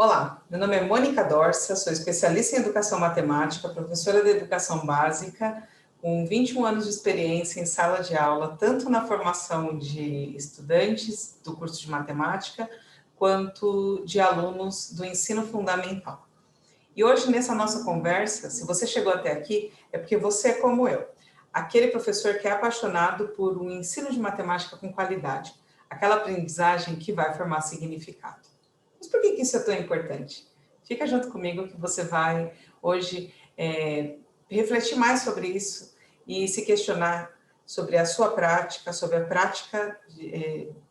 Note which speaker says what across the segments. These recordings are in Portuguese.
Speaker 1: Olá, meu nome é Mônica Dorsa, sou especialista em educação matemática, professora de educação básica, com 21 anos de experiência em sala de aula, tanto na formação de estudantes do curso de matemática, quanto de alunos do ensino fundamental. E hoje, nessa nossa conversa, se você chegou até aqui, é porque você é como eu, aquele professor que é apaixonado por um ensino de matemática com qualidade, aquela aprendizagem que vai formar significado. Mas por que isso é tão importante? Fica junto comigo que você vai hoje refletir mais sobre isso e se questionar sobre a sua prática, sobre a prática,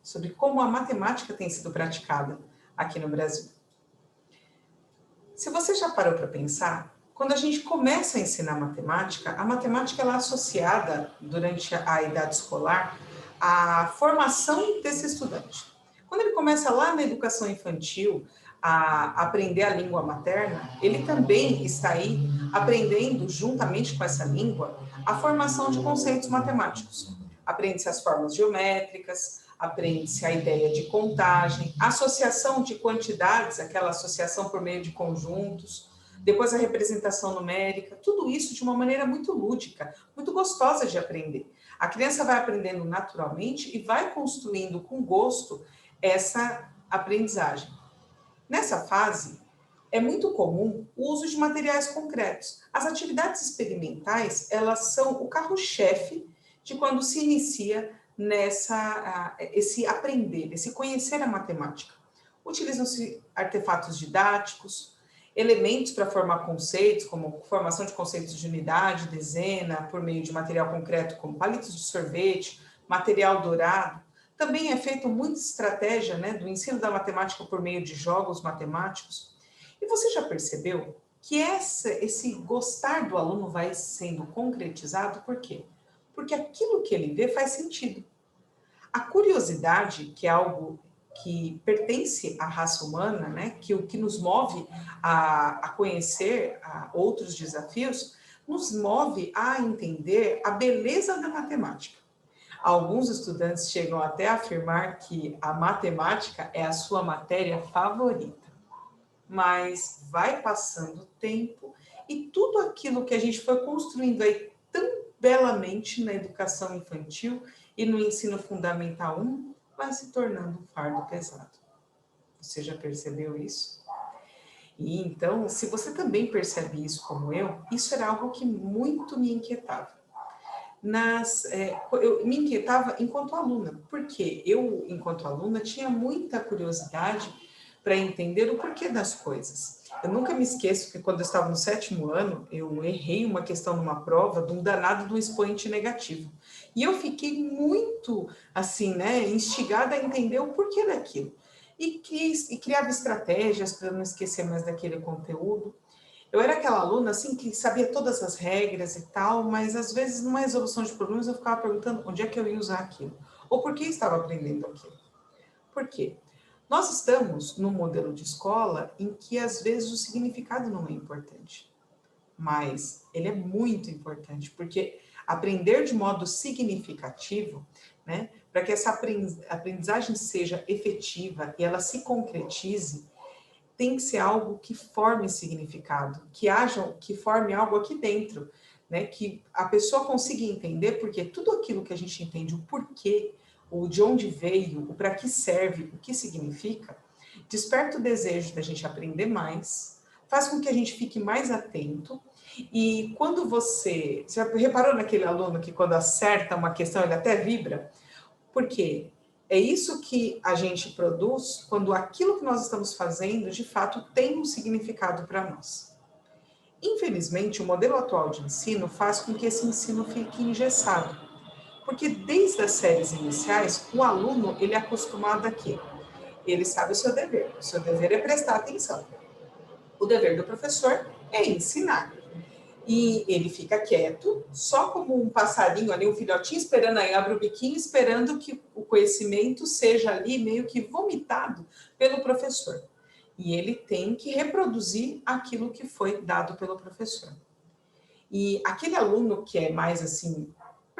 Speaker 1: sobre como a matemática tem sido praticada aqui no Brasil. Se você já parou para pensar, quando a gente começa a ensinar matemática, a matemática ela é associada, durante a idade escolar, à formação desse estudante. Quando ele começa lá na educação infantil a aprender a língua materna, ele também está aí aprendendo, juntamente com essa língua, a formação de conceitos matemáticos. Aprende-se as formas geométricas, aprende-se a ideia de contagem, associação de quantidades, aquela associação por meio de conjuntos, depois a representação numérica, tudo isso de uma maneira muito lúdica, muito gostosa de aprender. A criança vai aprendendo naturalmente e vai construindo com gosto essa aprendizagem. Nessa fase, é muito comum o uso de materiais concretos. As atividades experimentais, elas são o carro-chefe de quando se inicia esse aprender, esse conhecer a matemática. Utilizam-se artefatos didáticos, elementos para formar conceitos, como formação de conceitos de unidade, dezena, por meio de material concreto, como palitos de sorvete, material dourado. Também é feita muita estratégia, do ensino da matemática por meio de jogos matemáticos. E você já percebeu que esse gostar do aluno vai sendo concretizado por quê? Porque aquilo que ele vê faz sentido. A curiosidade, que é algo que pertence à raça humana, que o que nos move a conhecer outros desafios, nos move a entender a beleza da matemática. Alguns estudantes chegam até a afirmar que a matemática é a sua matéria favorita. Mas vai passando o tempo e tudo aquilo que a gente foi construindo aí tão belamente na educação infantil e no ensino fundamental 1 vai se tornando um fardo pesado. Você já percebeu isso? E então, se você também percebe isso como eu, isso era algo que muito me inquietava. Eu me inquietava enquanto aluna, porque eu, enquanto aluna, tinha muita curiosidade para entender o porquê das coisas. Eu nunca me esqueço que quando eu estava no 7º ano, eu errei uma questão numa prova de um danado de um expoente negativo. E eu fiquei muito, assim, instigada a entender o porquê daquilo. E criava estratégias para não esquecer mais daquele conteúdo. Eu era aquela aluna, assim, que sabia todas as regras e tal, mas às vezes, numa resolução de problemas, eu ficava perguntando onde é que eu ia usar aquilo, ou por que estava aprendendo aquilo. Por quê? Nós estamos num modelo de escola em que, às vezes, o significado não é importante, mas ele é muito importante, porque aprender de modo significativo, para que essa aprendizagem seja efetiva e ela se concretize, tem que ser algo que forme significado, que forme algo aqui dentro, que a pessoa consiga entender, porque tudo aquilo que a gente entende, o porquê, o de onde veio, o para que serve, o que significa, desperta o desejo da gente aprender mais, faz com que a gente fique mais atento, e quando você já reparou naquele aluno que quando acerta uma questão ele até vibra? Por quê? É isso que a gente produz quando aquilo que nós estamos fazendo, de fato, tem um significado para nós. Infelizmente, o modelo atual de ensino faz com que esse ensino fique engessado, porque desde as séries iniciais, o aluno ele é acostumado a quê? Ele sabe o seu dever é prestar atenção. O dever do professor é ensinar. E ele fica quieto, só como um passarinho ali, um filhotinho esperando, aí abre o biquinho, esperando que o conhecimento seja ali meio que vomitado pelo professor. E ele tem que reproduzir aquilo que foi dado pelo professor. E aquele aluno que é mais assim,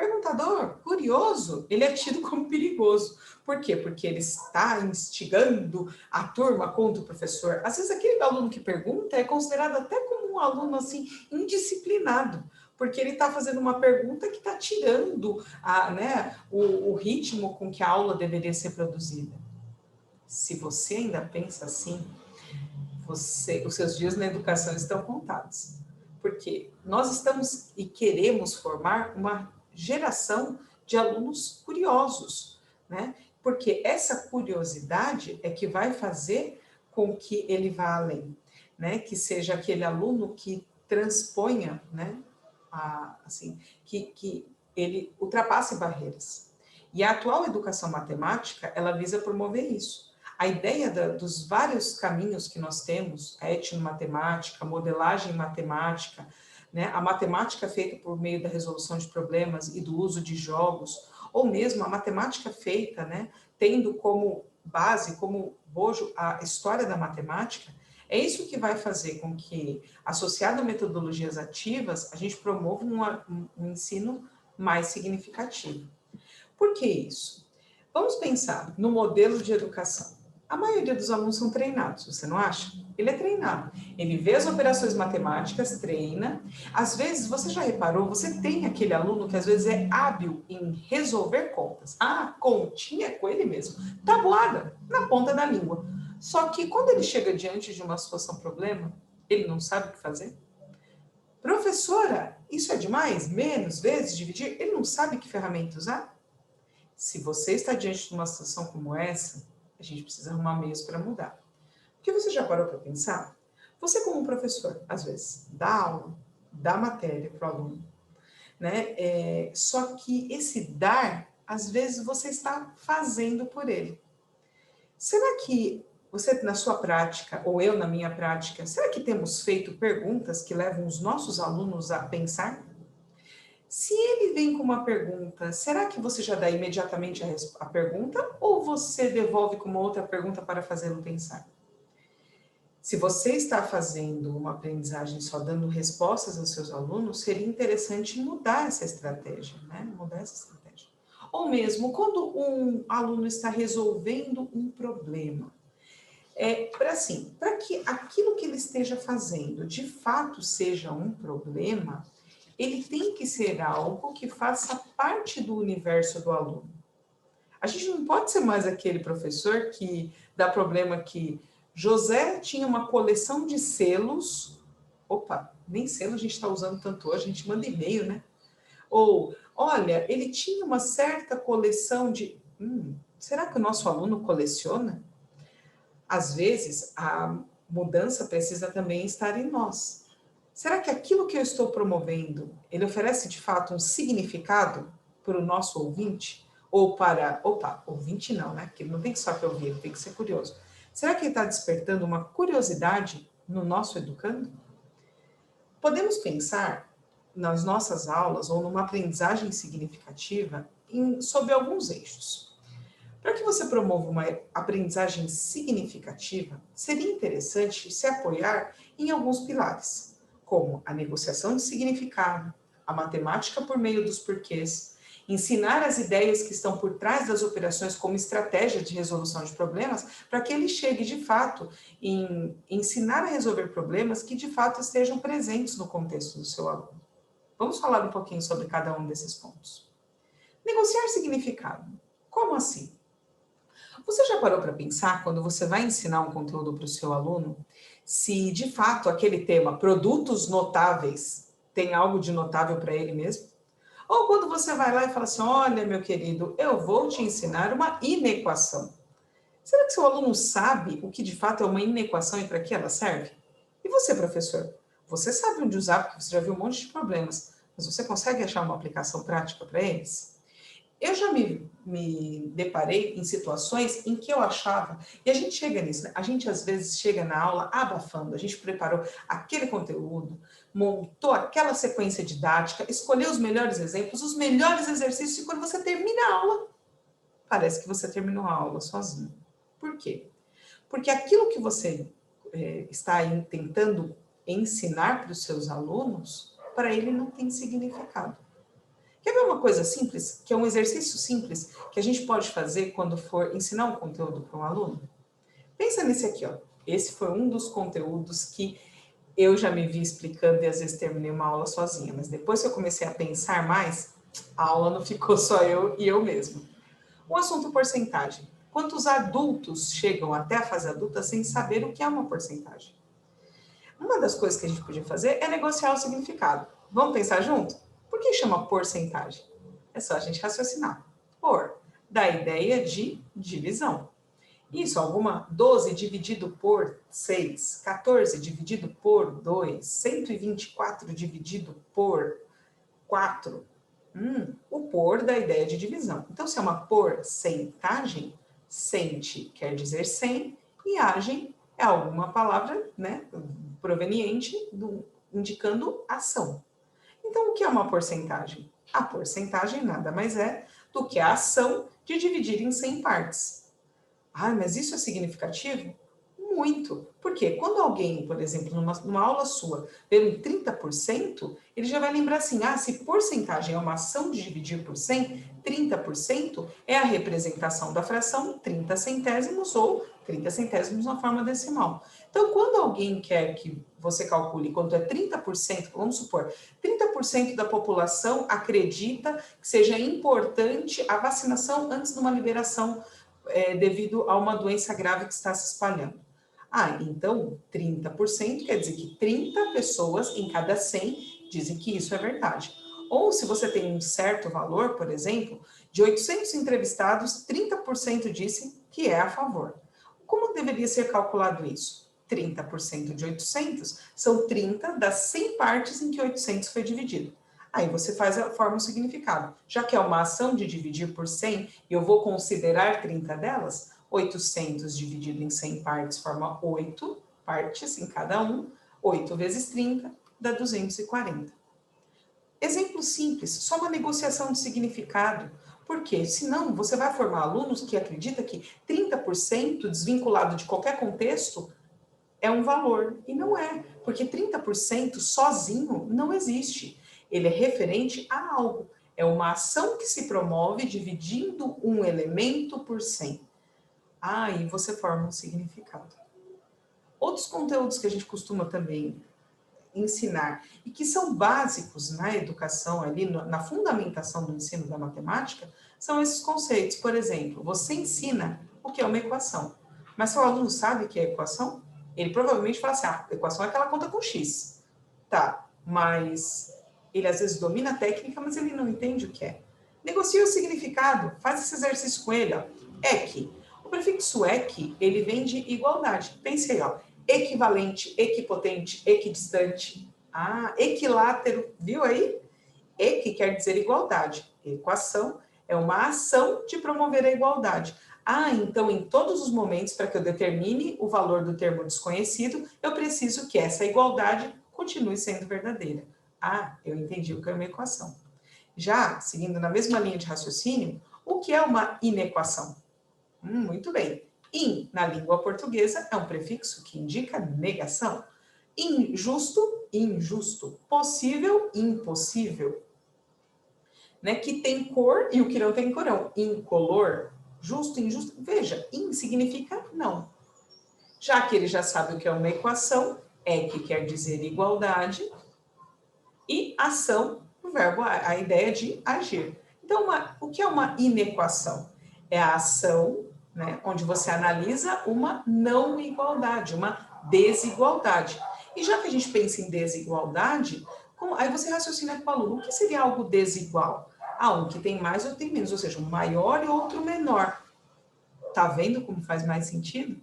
Speaker 1: Perguntador, curioso, ele é tido como perigoso. Por quê? Porque ele está instigando a turma contra o professor. Às vezes aquele aluno que pergunta é considerado até como um aluno assim indisciplinado, porque ele está fazendo uma pergunta que está tirando o ritmo com que a aula deveria ser produzida. Se você ainda pensa assim, os seus dias na educação estão contados. Porque nós estamos e queremos formar uma geração de alunos curiosos, né? Porque essa curiosidade é que vai fazer com que ele vá além, né? Que seja aquele aluno que transponha, né? Que ele ultrapasse barreiras. E a atual educação matemática, ela visa promover isso. A ideia dos vários caminhos que nós temos, a etnomatemática, a modelagem matemática, né, a matemática feita por meio da resolução de problemas e do uso de jogos, ou mesmo a matemática feita, né, tendo como base, como bojo, a história da matemática, é isso que vai fazer com que, associado a metodologias ativas, a gente promova um ensino mais significativo. Por que isso? Vamos pensar no modelo de educação. A maioria dos alunos são treinados, você não acha? Ele é treinado. Ele vê as operações matemáticas, treina. Às vezes, você já reparou, você tem aquele aluno que às vezes é hábil em resolver contas. Ah, continha é com ele mesmo. Tabuada, na ponta da língua. Só que quando ele chega diante de uma situação problema, ele não sabe o que fazer. Professora, isso é demais? Menos vezes dividir? Ele não sabe que ferramenta usar? Se você está diante de uma situação como essa, a gente precisa arrumar meios para mudar. Porque você já parou para pensar? Você como professor, às vezes, dá aula, dá matéria para o aluno, né? Só que esse dar, às vezes, você está fazendo por ele. Será que você, na sua prática, ou eu na minha prática, será que temos feito perguntas que levam os nossos alunos a pensar? Se ele vem com uma pergunta, será que você já dá imediatamente a pergunta ou você devolve com uma outra pergunta para fazê-lo pensar? Se você está fazendo uma aprendizagem só dando respostas aos seus alunos, seria interessante mudar essa estratégia, né? Mudar essa estratégia. Ou mesmo quando um aluno está resolvendo um problema. Para que aquilo que ele esteja fazendo de fato seja um problema, ele tem que ser algo que faça parte do universo do aluno. A gente não pode ser mais aquele professor que dá problema que José tinha uma coleção de selos. Opa, nem selo a gente está usando tanto hoje, a gente manda e-mail, né? Ou, olha, ele tinha uma certa coleção de... será que o nosso aluno coleciona? Às vezes, a mudança precisa também estar em nós. Será que aquilo que eu estou promovendo, ele oferece de fato um significado para o nosso ouvinte? Ou para... Opa, ouvinte não, né? Porque ele não tem que só que ouvir, ele tem que ser curioso. Será que ele está despertando uma curiosidade no nosso educando? Podemos pensar nas nossas aulas ou numa aprendizagem significativa sobre alguns eixos. Para que você promova uma aprendizagem significativa, seria interessante se apoiar em alguns pilares, como a negociação de significado, a matemática por meio dos porquês, ensinar as ideias que estão por trás das operações como estratégia de resolução de problemas, para que ele chegue de fato em ensinar a resolver problemas que de fato estejam presentes no contexto do seu aluno. Vamos falar um pouquinho sobre cada um desses pontos. Negociar significado. Como assim? Você já parou para pensar, quando você vai ensinar um conteúdo para o seu aluno, se de fato aquele tema, produtos notáveis, tem algo de notável para ele mesmo? Ou quando você vai lá e fala assim, olha, meu querido, eu vou te ensinar uma inequação. Será que seu aluno sabe o que de fato é uma inequação e para que ela serve? E você, professor? Você sabe onde usar, porque você já viu um monte de problemas, mas você consegue achar uma aplicação prática para eles? Eu já me deparei em situações em que eu achava, e a gente chega nisso, né? A gente às vezes chega na aula abafando, a gente preparou aquele conteúdo, montou aquela sequência didática, escolheu os melhores exemplos, os melhores exercícios, e quando você termina a aula, parece que você terminou a aula sozinho. Por quê? Porque aquilo que você está tentando ensinar para os seus alunos, para ele não tem significado. Quer ver uma coisa simples, que é um exercício simples, que a gente pode fazer quando for ensinar um conteúdo para um aluno? Pensa nesse aqui, ó. Esse foi um dos conteúdos que eu já me vi explicando e às vezes terminei uma aula sozinha, mas depois que eu comecei a pensar mais, a aula não ficou só eu e eu mesma. O assunto porcentagem. Quantos adultos chegam até a fase adulta sem saber o que é uma porcentagem? Uma das coisas que a gente podia fazer é negociar o significado. Vamos pensar junto? Por que chama porcentagem? É só a gente raciocinar. Por, da ideia de divisão. Isso, alguma 12 dividido por 6, 14 dividido por 2, 124 dividido por 4. O por da ideia de divisão. Então, se é uma porcentagem, cente quer dizer 100 e agem é alguma palavra, né, proveniente indicando ação. Então, o que é uma porcentagem? A porcentagem nada mais é do que a ação de dividir em 100 partes. Ah, mas isso é significativo? Muito. Porque quando alguém, por exemplo, numa aula sua, vê um 30%, ele já vai lembrar assim, se porcentagem é uma ação de dividir por 100, 30% é a representação da fração 30 centésimos ou 30 centésimos na forma decimal. Então, quando alguém quer que você calcule quanto é 30%, vamos supor, 30% da população acredita que seja importante a vacinação antes de uma liberação devido a uma doença grave que está se espalhando. Então 30% quer dizer que 30 pessoas em cada 100 dizem que isso é verdade. Ou se você tem um certo valor, por exemplo, de 800 entrevistados, 30% dizem que é a favor. Como deveria ser calculado isso? 30% de 800 são 30 das 100 partes em que 800 foi dividido. Aí você forma o significado. Já que é uma ação de dividir por 100, e eu vou considerar 30 delas, 800 dividido em 100 partes forma 8 partes em cada um. 8 vezes 30 dá 240. Exemplo simples, só uma negociação de significado. Porque senão você vai formar alunos que acreditam que 30% desvinculado de qualquer contexto é um valor. E não é, porque 30% sozinho não existe. Ele é referente a algo. É uma ação que se promove dividindo um elemento por 100. E você forma um significado. Outros conteúdos que a gente costuma também ensinar e que são básicos na educação, ali na fundamentação do ensino da matemática, são esses conceitos. Por exemplo, você ensina o que é uma equação. Mas seu aluno sabe o que é equação? Ele provavelmente fala assim, equação é aquela conta com x. Tá, mas ele às vezes domina a técnica, mas ele não entende o que é. Negocia o significado, faz esse exercício com ele, ó. EQ. O prefixo EQ, ele vem de igualdade. Pense aí, ó. Equivalente, equipotente, equidistante. Equilátero, viu aí? Equi quer dizer igualdade. Equação é uma ação de promover a igualdade. Então em todos os momentos, para que eu determine o valor do termo desconhecido, eu preciso que essa igualdade continue sendo verdadeira. Eu entendi o que é uma equação. Já, seguindo na mesma linha de raciocínio, o que é uma inequação? Muito bem. In, na língua portuguesa, é um prefixo que indica negação. Injusto, injusto. Possível, impossível. Né? Que tem cor e o que não tem cor não. Incolor, justo, injusto. Veja, in significa não. Já que ele já sabe o que é uma equação, que quer dizer igualdade, e ação, o verbo, a ideia de agir. Então, o que é uma inequação? É a ação, né, onde você analisa uma não igualdade, uma desigualdade. E já que a gente pensa em desigualdade, aí você raciocina com o aluno, o que seria algo desigual? Um que tem mais ou tem menos, ou seja, um maior e outro menor. Tá vendo como faz mais sentido?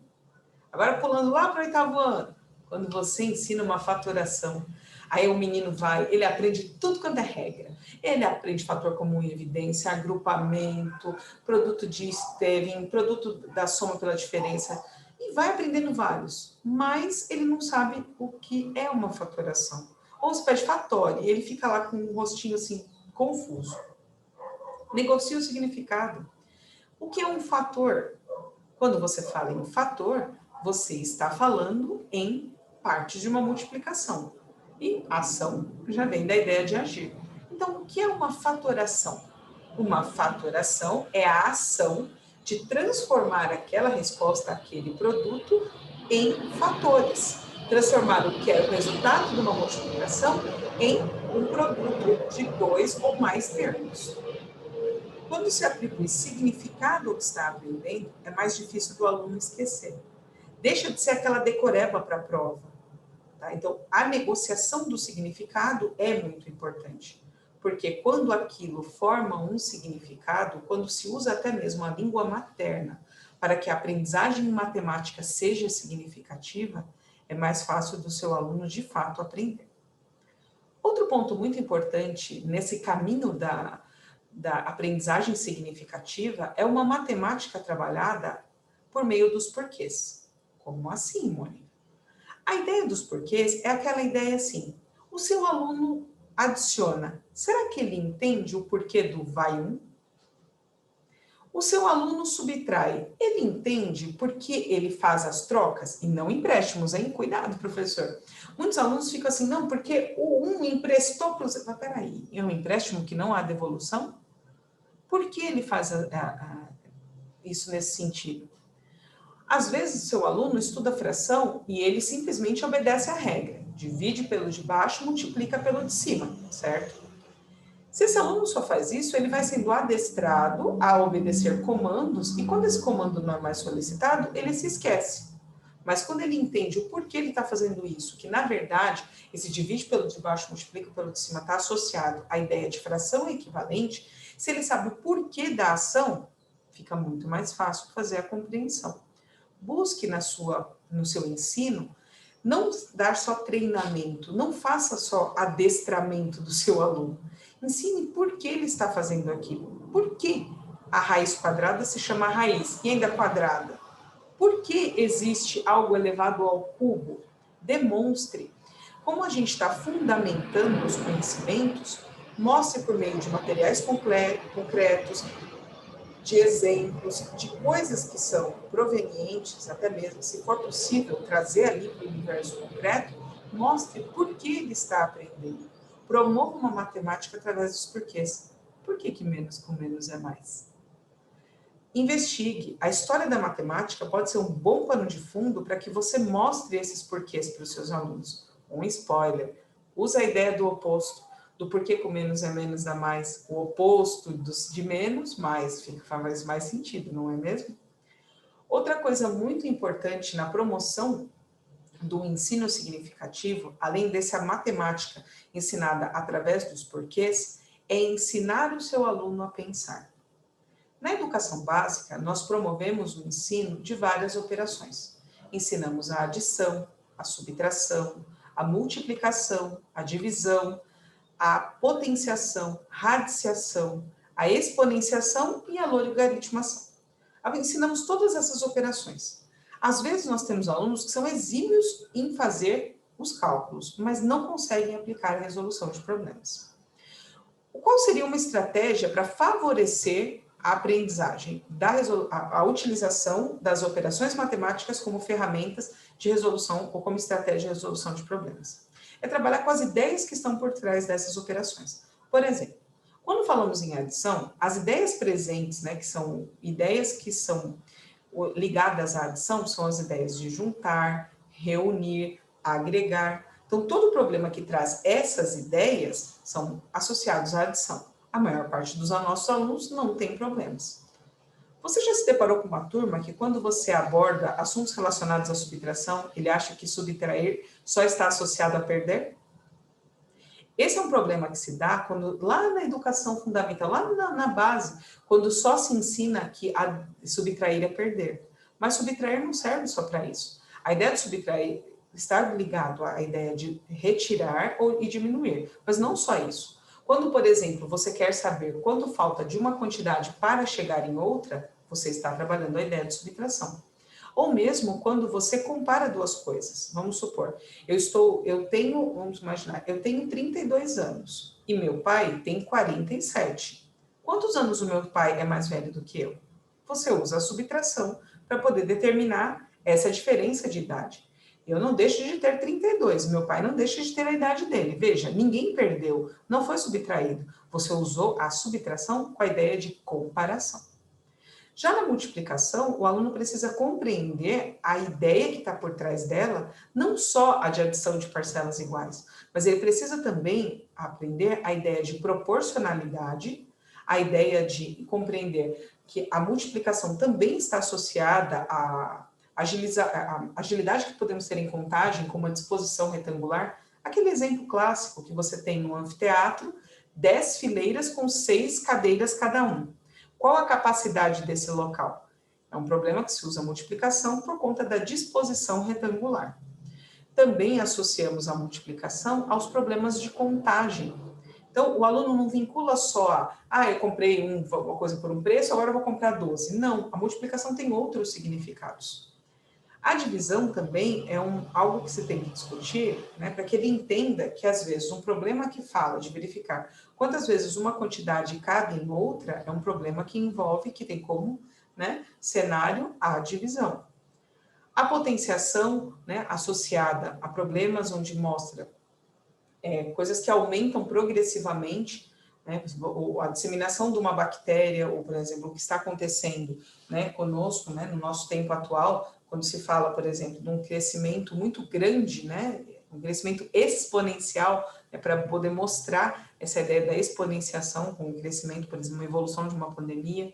Speaker 1: Agora, pulando lá para o 8º ano, quando você ensina uma fatoração, aí o menino ele aprende tudo quanto é regra. Ele aprende fator comum e evidência, agrupamento, produto de Steven, produto da soma pela diferença, e vai aprendendo vários, mas ele não sabe o que é uma fatoração. Ou se pede fatório, e ele fica lá com um rostinho assim, confuso. Negocia o significado. O que é um fator? Quando você fala em fator, você está falando em parte de uma multiplicação. E ação já vem da ideia de agir. Então, o que é uma fatoração? Uma fatoração é a ação de transformar aquela resposta, aquele produto, em fatores. Transformar o que é o resultado de uma multiplicação em um produto de 2 ou mais termos. Quando se atribui significado ao que está aprendendo, é mais difícil do aluno esquecer. Deixa de ser aquela decoreba para a prova. Tá? Então, a negociação do significado é muito importante, porque quando aquilo forma um significado, quando se usa até mesmo a língua materna para que a aprendizagem em matemática seja significativa, é mais fácil do seu aluno de fato aprender. Outro ponto muito importante nesse caminho da aprendizagem significativa é uma matemática trabalhada por meio dos porquês. Como assim, Mônica? A ideia dos porquês é aquela ideia assim, o seu aluno adiciona, será que ele entende o porquê do vai um? O seu aluno subtrai, ele entende por que ele faz as trocas? E não empréstimos, hein? Cuidado, professor. Muitos alunos ficam assim, não, porque o um emprestou para o... Mas peraí, é um empréstimo que não há devolução? Por que ele faz isso nesse sentido? Às vezes, o seu aluno estuda fração e ele simplesmente obedece à regra. Divide pelo de baixo, multiplica pelo de cima, certo? Se esse aluno só faz isso, ele vai sendo adestrado a obedecer comandos e quando esse comando não é mais solicitado, ele se esquece. Mas quando ele entende o porquê ele está fazendo isso, que na verdade esse divide pelo de baixo, multiplica pelo de cima está associado à ideia de fração equivalente, se ele sabe o porquê da ação, fica muito mais fácil fazer a compreensão. Busque no seu ensino não dar só treinamento, não faça só adestramento do seu aluno. Ensine por que ele está fazendo aquilo. Por que a raiz quadrada se chama raiz e ainda quadrada? Por que existe algo elevado ao cubo? Demonstre. Como a gente está fundamentando os conhecimentos, mostre por meio de materiais concretos, de exemplos, de coisas que são provenientes, até mesmo, se for possível, trazer ali para o universo concreto, mostre por que ele está aprendendo. Promova uma matemática através dos porquês. Por que menos com menos é mais? Investigue. A história da matemática pode ser um bom pano de fundo para que você mostre esses porquês para os seus alunos. Um spoiler. Usa a ideia do oposto. Do porquê com menos é menos dá mais. O oposto de menos, mais. Faz mais sentido, não é mesmo? Outra coisa muito importante na promoção do ensino significativo, além dessa matemática ensinada através dos porquês, é ensinar o seu aluno a pensar. Na educação básica, nós promovemos o ensino de várias operações. Ensinamos a adição, a subtração, a multiplicação, a divisão, a potenciação, radiciação, a exponenciação e a logaritmação. Ensinamos todas essas operações. Às vezes nós temos alunos que são exímios em fazer os cálculos, mas não conseguem aplicar a resolução de problemas. Qual seria uma estratégia para favorecer a aprendizagem, a utilização das operações matemáticas como ferramentas de resolução ou como estratégia de resolução de problemas? É trabalhar com as ideias que estão por trás dessas operações. Por exemplo, quando falamos em adição, as ideias presentes, né, que são ideias que são ligadas à adição, são as ideias de juntar, reunir, agregar. Então, todo problema que traz essas ideias são associados à adição. A maior parte dos nossos alunos não tem problemas. Você já se deparou com uma turma que quando você aborda assuntos relacionados à subtração, ele acha que subtrair só está associado a perder? Esse é um problema que se dá quando, lá na educação fundamental, lá na base, quando só se ensina que a subtrair é perder. Mas subtrair não serve só para isso. A ideia de subtrair está ligado à ideia de retirar e diminuir, mas não só isso. Quando, por exemplo, você quer saber quanto falta de uma quantidade para chegar em outra, você está trabalhando a ideia de subtração. Ou mesmo quando você compara duas coisas. Vamos supor, vamos imaginar, eu tenho 32 anos e meu pai tem 47. Quantos anos o meu pai é mais velho do que eu? Você usa a subtração para poder determinar essa diferença de idade. Eu não deixo de ter 32, meu pai não deixa de ter a idade dele. Veja, ninguém perdeu, não foi subtraído. Você usou a subtração com a ideia de comparação. Já na multiplicação, o aluno precisa compreender a ideia que está por trás dela, não só a de adição de parcelas iguais, mas ele precisa também aprender a ideia de proporcionalidade, a ideia de compreender que a multiplicação também está associada à agilidade que podemos ter em contagem, como a disposição retangular, aquele exemplo clássico que você tem no anfiteatro, 10 fileiras com 6 cadeiras cada um. Qual a capacidade desse local? É um problema que se usa a multiplicação por conta da disposição retangular. Também associamos a multiplicação aos problemas de contagem. Então, o aluno não vincula só eu comprei uma coisa por um preço, agora eu vou comprar 12. Não, a multiplicação tem outros significados. A divisão também é algo que você tem que discutir, né, para que ele entenda que, às vezes, um problema que fala de verificar quantas vezes uma quantidade cabe em outra é um problema que envolve, que tem como, né, cenário a divisão. A potenciação, né, associada a problemas onde mostra coisas que aumentam progressivamente, né, a disseminação de uma bactéria, ou, por exemplo, o que está acontecendo, né, conosco, né, no nosso tempo atual, quando se fala, por exemplo, de um crescimento muito grande, né, um crescimento exponencial, para poder mostrar essa ideia da exponenciação com o crescimento, por exemplo, uma evolução de uma pandemia,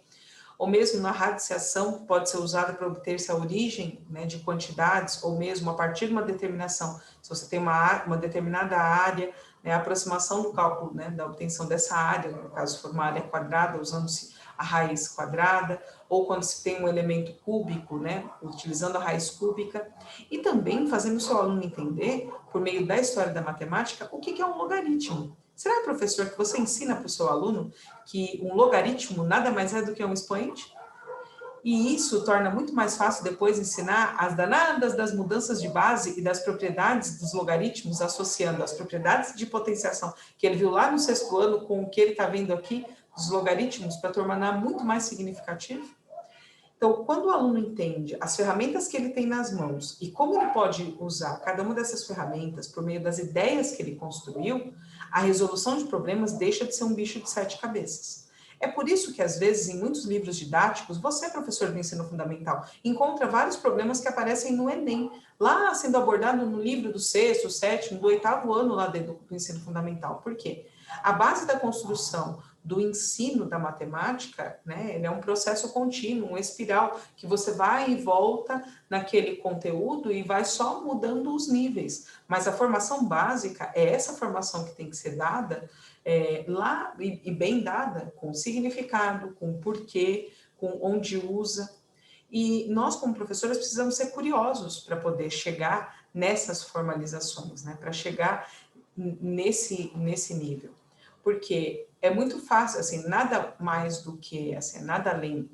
Speaker 1: ou mesmo na radiciação, que pode ser usada para obter-se a origem, né, de quantidades, ou mesmo a partir de uma determinação, se você tem uma determinada área, né, a aproximação do cálculo, né, da obtenção dessa área, no caso, se for uma área quadrada, usando-se a raiz quadrada, ou quando se tem um elemento cúbico, né, utilizando a raiz cúbica, e também fazendo o seu aluno entender, por meio da história da matemática, o que é um logaritmo. Será, professor, que você ensina para o seu aluno que um logaritmo nada mais é do que um expoente? E isso torna muito mais fácil depois ensinar as danadas das mudanças de base e das propriedades dos logaritmos, associando as propriedades de potenciação que ele viu lá no 6º ano com o que ele está vendo aqui dos logaritmos, para tornar muito mais significativo. Então, quando o aluno entende as ferramentas que ele tem nas mãos e como ele pode usar cada uma dessas ferramentas por meio das ideias que ele construiu, a resolução de problemas deixa de ser um bicho de 7 cabeças. É por isso que, às vezes, em muitos livros didáticos, você, professor do ensino fundamental, encontra vários problemas que aparecem no Enem, lá sendo abordado no livro do 6º, 7º, do 8º ano lá dentro do ensino fundamental. Por quê? A base da construção do ensino da matemática, né, ele é um processo contínuo, uma espiral, que você vai e volta naquele conteúdo e vai só mudando os níveis. Mas a formação básica é essa formação que tem que ser dada lá e bem dada, com significado, com porquê, com onde usa. E nós, como professores, precisamos ser curiosos para poder chegar nessas formalizações, né, para chegar nesse nível. Porque é muito fácil, assim, nada mais do que, assim, nada além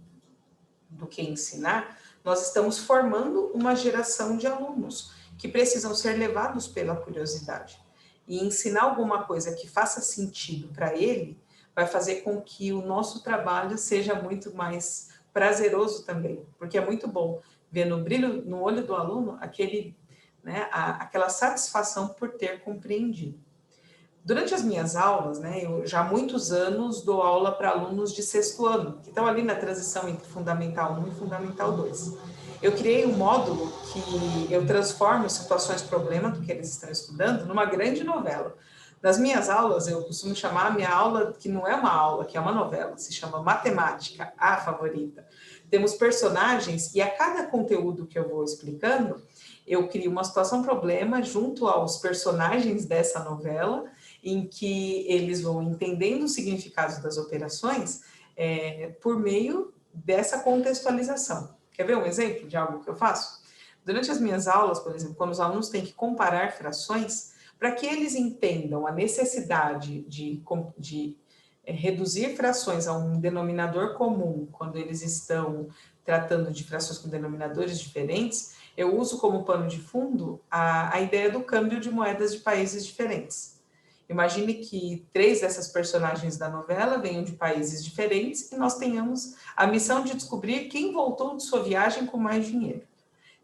Speaker 1: do que ensinar, nós estamos formando uma geração de alunos que precisam ser levados pela curiosidade. E ensinar alguma coisa que faça sentido para ele vai fazer com que o nosso trabalho seja muito mais prazeroso também, porque é muito bom ver no brilho no olho do aluno aquela satisfação por ter compreendido. Durante as minhas aulas, né, eu já há muitos anos dou aula para alunos de 6º ano, que estão ali na transição entre Fundamental 1 e Fundamental 2. Eu criei um módulo que eu transformo situações problema do que eles estão estudando numa grande novela. Nas minhas aulas, eu costumo chamar a minha aula, que não é uma aula, que é uma novela, se chama Matemática, a Favorita. Temos personagens e a cada conteúdo que eu vou explicando, eu crio uma situação problema junto aos personagens dessa novela, em que eles vão entendendo os significados das operações por meio dessa contextualização. Quer ver um exemplo de algo que eu faço? Durante as minhas aulas, por exemplo, quando os alunos têm que comparar frações, para que eles entendam a necessidade de reduzir frações a um denominador comum, quando eles estão tratando de frações com denominadores diferentes, eu uso como pano de fundo a ideia do câmbio de moedas de países diferentes. Imagine que 3 dessas personagens da novela venham de países diferentes e nós tenhamos a missão de descobrir quem voltou de sua viagem com mais dinheiro.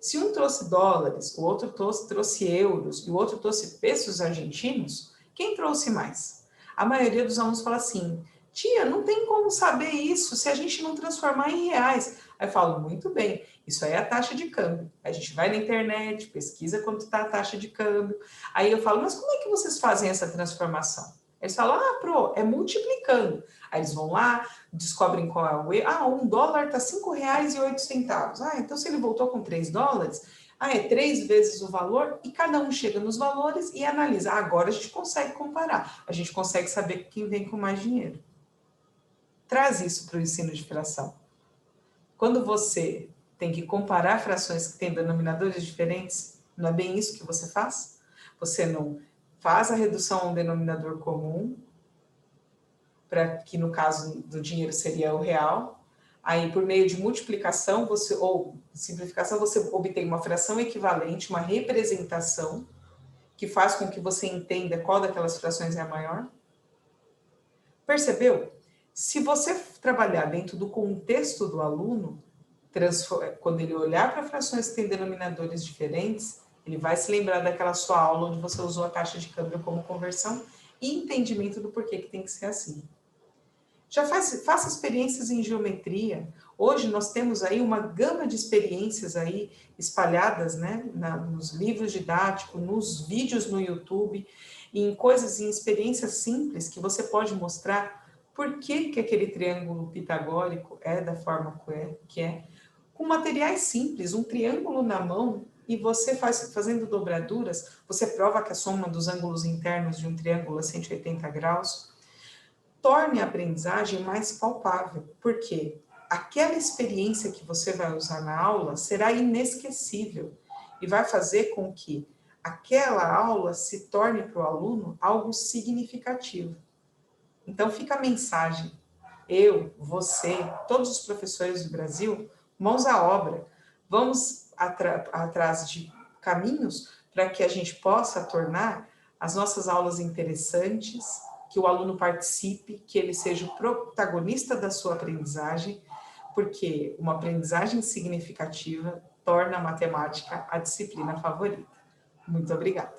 Speaker 1: Se um trouxe dólares, o outro trouxe euros e o outro trouxe pesos argentinos, quem trouxe mais? A maioria dos alunos fala assim, tia, não tem como saber isso se a gente não transformar em reais. Aí eu falo, muito bem, isso aí é a taxa de câmbio. A gente vai na internet, pesquisa quanto está a taxa de câmbio. Aí eu falo, mas como é que vocês fazem essa transformação? Eles falam, Pro, é multiplicando. Aí eles vão lá, descobrem qual é o erro. Um dólar está R$5,08. Então se ele voltou com 3 dólares, é 3 vezes o valor, e cada um chega nos valores e analisa. Agora a gente consegue comparar, a gente consegue saber quem vem com mais dinheiro. Traz isso para o ensino de fração. Quando você tem que comparar frações que têm denominadores diferentes, não é bem isso que você faz? Você não faz a redução a um denominador comum, para que no caso do dinheiro seria o real, aí por meio de multiplicação ou simplificação, você obtém uma fração equivalente, uma representação, que faz com que você entenda qual daquelas frações é a maior. Percebeu? Se você trabalhar dentro do contexto do aluno, quando ele olhar para frações que têm denominadores diferentes, ele vai se lembrar daquela sua aula onde você usou a taxa de câmbio como conversão e entendimento do porquê que tem que ser assim. Faça experiências em geometria. Hoje nós temos aí uma gama de experiências aí espalhadas, né, nos livros didáticos, nos vídeos no YouTube, em experiências simples que você pode mostrar por que aquele triângulo pitagórico é da forma que é, com materiais simples, um triângulo na mão, e você fazendo dobraduras, você prova que a soma dos ângulos internos de um triângulo é 180 graus, torne a aprendizagem mais palpável, porque aquela experiência que você vai usar na aula será inesquecível e vai fazer com que aquela aula se torne para o aluno algo significativo. Então fica a mensagem, eu, você, todos os professores do Brasil, mãos à obra, vamos atrás de caminhos para que a gente possa tornar as nossas aulas interessantes, que o aluno participe, que ele seja o protagonista da sua aprendizagem, porque uma aprendizagem significativa torna a matemática a disciplina favorita. Muito obrigada.